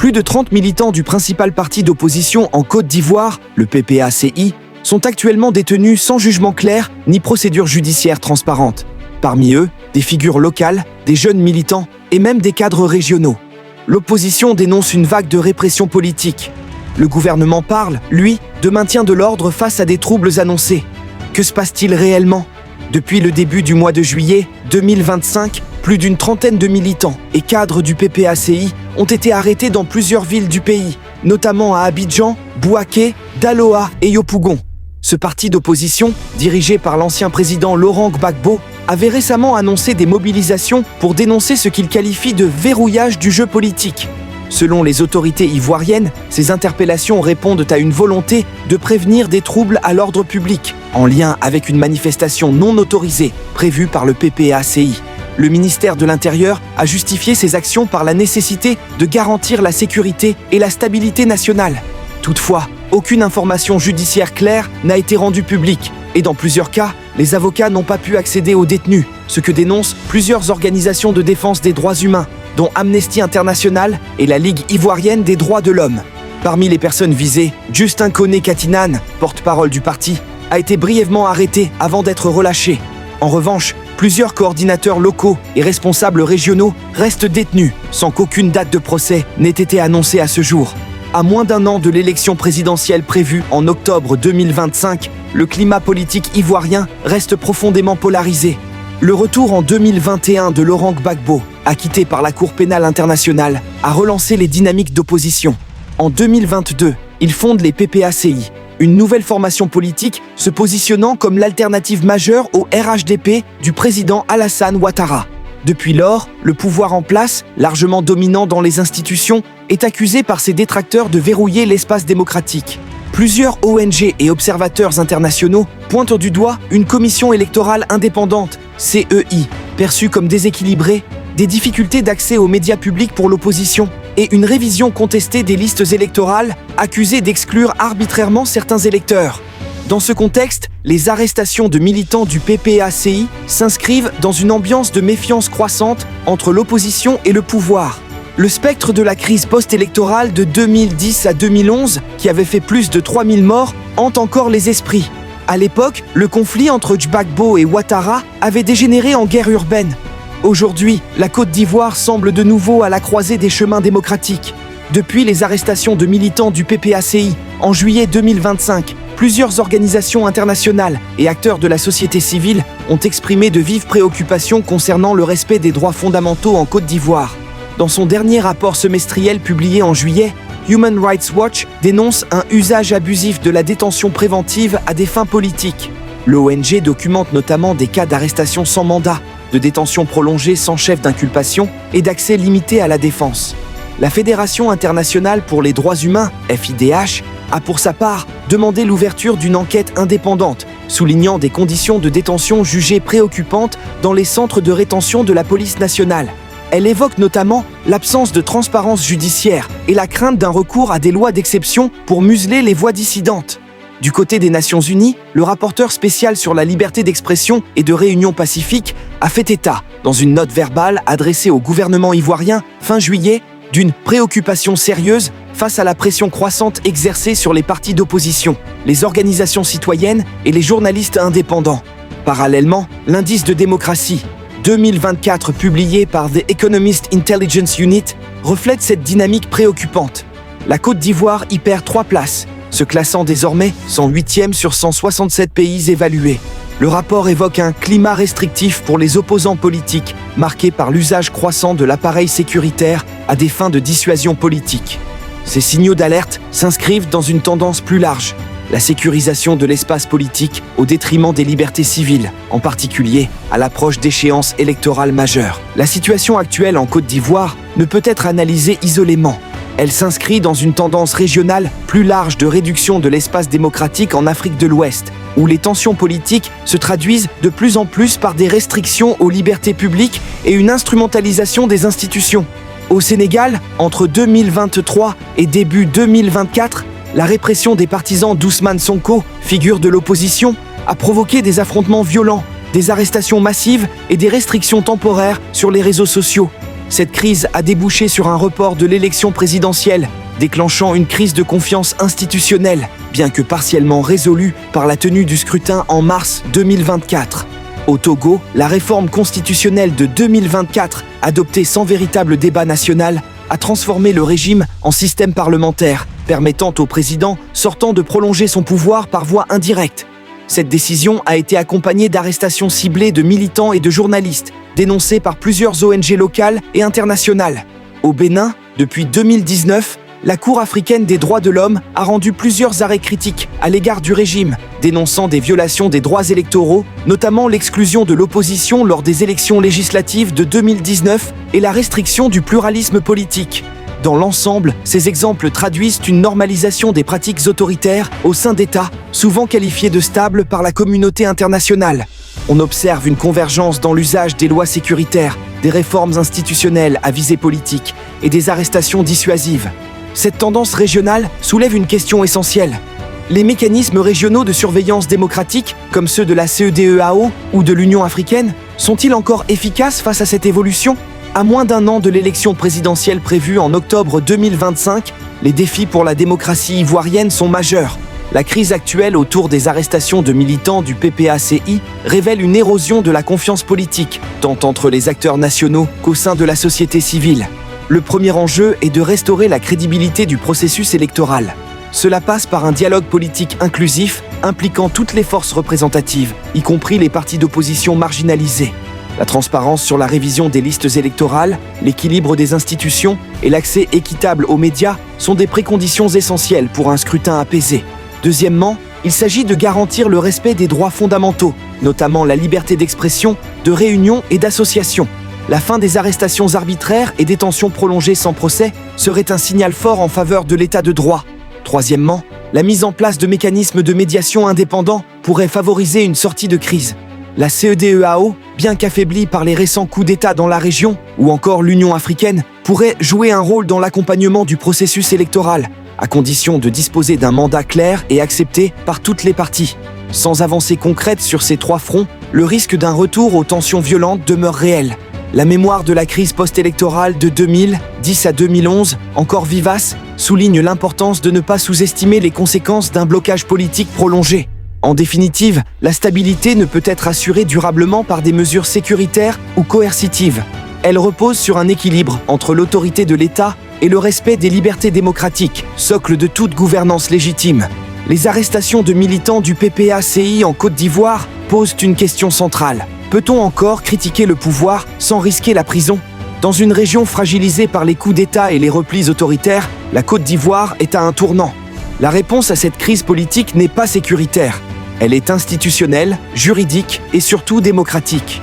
Plus de 30 militants du principal parti d'opposition en Côte d'Ivoire, le PPACI, sont actuellement détenus sans jugement clair ni procédure judiciaire transparente. Parmi eux, des figures locales, des jeunes militants et même des cadres régionaux. L'opposition dénonce une vague de répression politique. Le gouvernement parle, lui, de maintien de l'ordre face à des troubles annoncés. Que se passe-t-il réellement ? Depuis le début du mois de juillet 2025, plus d'une trentaine de militants et cadres du PPACI ont été arrêtés dans plusieurs villes du pays, notamment à Abidjan, Bouaké, Daloa et Yopougon. Ce parti d'opposition, dirigé par l'ancien président Laurent Gbagbo, avait récemment annoncé des mobilisations pour dénoncer ce qu'il qualifie de verrouillage du jeu politique. Selon les autorités ivoiriennes, ces interpellations répondent à une volonté de prévenir des troubles à l'ordre public, en lien avec une manifestation non autorisée prévue par le PPACI. Le ministère de l'Intérieur a justifié ces actions par la nécessité de garantir la sécurité et la stabilité nationale. Toutefois, aucune information judiciaire claire n'a été rendue publique et dans plusieurs cas, les avocats n'ont pas pu accéder aux détenus, ce que dénoncent plusieurs organisations de défense des droits humains, dont Amnesty International et la Ligue ivoirienne des droits de l'homme. Parmi les personnes visées, Justin Koné Katinan, porte-parole du parti, a été brièvement arrêté avant d'être relâché. En revanche, plusieurs coordinateurs locaux et responsables régionaux restent détenus sans qu'aucune date de procès n'ait été annoncée à ce jour. À moins d'un an de l'élection présidentielle prévue en octobre 2025, le climat politique ivoirien reste profondément polarisé. Le retour en 2021 de Laurent Gbagbo, acquitté par la Cour pénale internationale, a relancé les dynamiques d'opposition. En 2022, il fonde les PPACI, une nouvelle formation politique se positionnant comme l'alternative majeure au RHDP du président Alassane Ouattara. Depuis lors, le pouvoir en place, largement dominant dans les institutions, est accusé par ses détracteurs de verrouiller l'espace démocratique. Plusieurs ONG et observateurs internationaux pointent du doigt une commission électorale indépendante, CEI, perçue comme déséquilibrée, des difficultés d'accès aux médias publics pour l'opposition et une révision contestée des listes électorales accusées d'exclure arbitrairement certains électeurs. Dans ce contexte, les arrestations de militants du PPACI s'inscrivent dans une ambiance de méfiance croissante entre l'opposition et le pouvoir. Le spectre de la crise post-électorale de 2010 à 2011, qui avait fait plus de 3000 morts, hante encore les esprits. À l'époque, le conflit entre Gbagbo et Ouattara avait dégénéré en guerre urbaine. Aujourd'hui, la Côte d'Ivoire semble de nouveau à la croisée des chemins démocratiques. Depuis les arrestations de militants du PPACI en juillet 2025, plusieurs organisations internationales et acteurs de la société civile ont exprimé de vives préoccupations concernant le respect des droits fondamentaux en Côte d'Ivoire. Dans son dernier rapport semestriel publié en juillet, Human Rights Watch dénonce un usage abusif de la détention préventive à des fins politiques. L'ONG documente notamment des cas d'arrestation sans mandat, de détention prolongée sans chef d'inculpation et d'accès limité à la défense. La Fédération internationale pour les droits humains, FIDH, a pour sa part demandé l'ouverture d'une enquête indépendante, soulignant des conditions de détention jugées préoccupantes dans les centres de rétention de la police nationale. Elle évoque notamment l'absence de transparence judiciaire et la crainte d'un recours à des lois d'exception pour museler les voix dissidentes. Du côté des Nations Unies, le rapporteur spécial sur la liberté d'expression et de réunion pacifique a fait état, dans une note verbale adressée au gouvernement ivoirien fin juillet, d'une préoccupation sérieuse face à la pression croissante exercée sur les partis d'opposition, les organisations citoyennes et les journalistes indépendants. Parallèlement, l'indice de démocratie 2024 publié par The Economist Intelligence Unit reflète cette dynamique préoccupante. La Côte d'Ivoire y perd 3 places, se classant désormais 108e sur 167 pays évalués. Le rapport évoque un climat restrictif pour les opposants politiques, marqué par l'usage croissant de l'appareil sécuritaire à des fins de dissuasion politique. Ces signaux d'alerte s'inscrivent dans une tendance plus large, la sécurisation de l'espace politique au détriment des libertés civiles, en particulier à l'approche d'échéances électorales majeures. La situation actuelle en Côte d'Ivoire ne peut être analysée isolément. Elle s'inscrit dans une tendance régionale plus large de réduction de l'espace démocratique en Afrique de l'Ouest, où les tensions politiques se traduisent de plus en plus par des restrictions aux libertés publiques et une instrumentalisation des institutions. Au Sénégal, entre 2023 et début 2024, la répression des partisans d'Ousmane Sonko, figure de l'opposition, a provoqué des affrontements violents, des arrestations massives et des restrictions temporaires sur les réseaux sociaux. Cette crise a débouché sur un report de l'élection présidentielle, déclenchant une crise de confiance institutionnelle, bien que partiellement résolue par la tenue du scrutin en mars 2024. Au Togo, la réforme constitutionnelle de 2024, adoptée sans véritable débat national, a transformé le régime en système parlementaire, permettant au président sortant de prolonger son pouvoir par voie indirecte. Cette décision a été accompagnée d'arrestations ciblées de militants et de journalistes, dénoncées par plusieurs ONG locales et internationales. Au Bénin, depuis 2019, la Cour africaine des droits de l'homme a rendu plusieurs arrêts critiques à l'égard du régime, dénonçant des violations des droits électoraux, notamment l'exclusion de l'opposition lors des élections législatives de 2019 et la restriction du pluralisme politique. Dans l'ensemble, ces exemples traduisent une normalisation des pratiques autoritaires au sein d'États, souvent qualifiés de stables par la communauté internationale. On observe une convergence dans l'usage des lois sécuritaires, des réformes institutionnelles à visée politique et des arrestations dissuasives. Cette tendance régionale soulève une question essentielle. Les mécanismes régionaux de surveillance démocratique, comme ceux de la CEDEAO ou de l'Union africaine, sont-ils encore efficaces face à cette évolution ? À moins d'un an de l'élection présidentielle prévue en octobre 2025, les défis pour la démocratie ivoirienne sont majeurs. La crise actuelle autour des arrestations de militants du PPACI révèle une érosion de la confiance politique, tant entre les acteurs nationaux qu'au sein de la société civile. Le premier enjeu est de restaurer la crédibilité du processus électoral. Cela passe par un dialogue politique inclusif, impliquant toutes les forces représentatives, y compris les partis d'opposition marginalisés. La transparence sur la révision des listes électorales, l'équilibre des institutions et l'accès équitable aux médias sont des préconditions essentielles pour un scrutin apaisé. Deuxièmement, il s'agit de garantir le respect des droits fondamentaux, notamment la liberté d'expression, de réunion et d'association. La fin des arrestations arbitraires et détentions prolongées sans procès serait un signal fort en faveur de l'état de droit. Troisièmement, la mise en place de mécanismes de médiation indépendants pourrait favoriser une sortie de crise. La CEDEAO, bien qu'affaiblie par les récents coups d'État dans la région, ou encore l'Union africaine, pourrait jouer un rôle dans l'accompagnement du processus électoral, à condition de disposer d'un mandat clair et accepté par toutes les parties. Sans avancée concrète sur ces trois fronts, le risque d'un retour aux tensions violentes demeure réel. La mémoire de la crise post-électorale de 2010 à 2011, encore vivace, souligne l'importance de ne pas sous-estimer les conséquences d'un blocage politique prolongé. En définitive, la stabilité ne peut être assurée durablement par des mesures sécuritaires ou coercitives. Elle repose sur un équilibre entre l'autorité de l'État et le respect des libertés démocratiques, socle de toute gouvernance légitime. Les arrestations de militants du PPACI en Côte d'Ivoire posent une question centrale. Peut-on encore critiquer le pouvoir sans risquer la prison ? Dans une région fragilisée par les coups d'État et les replis autoritaires, la Côte d'Ivoire est à un tournant. La réponse à cette crise politique n'est pas sécuritaire. Elle est institutionnelle, juridique et surtout démocratique.